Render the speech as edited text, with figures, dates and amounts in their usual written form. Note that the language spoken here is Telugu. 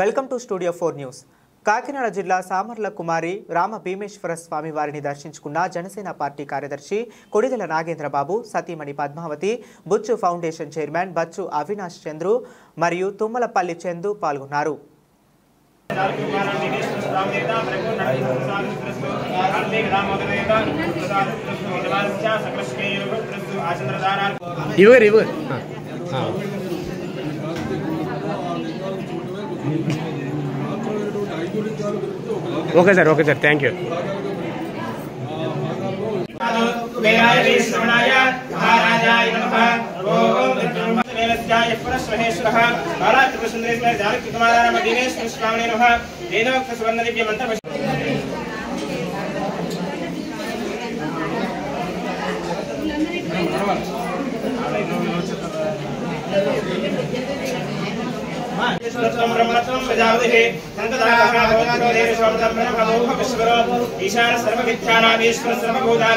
Welcome to studio 4 news. Kakinada జిల్లా సామర్ల కుమారి రామ భీమేశ్వర స్వామి వారిని దర్శించుకున్న జనసేన పార్టీ కార్యదర్శి కొడిదెల నాగేంద్రబాబు, సతీమణి పద్మావతి, బుచ్చు ఫౌండేషన్ చైర్మన్ బచ్చు అవినాష్ చంద్రు మరియు తుమ్మలపల్లి చందు పాల్గొన్నారు. Okay sir, thank you. ईशान सर्वविद्यानाधीश्वर सर्वभूतानां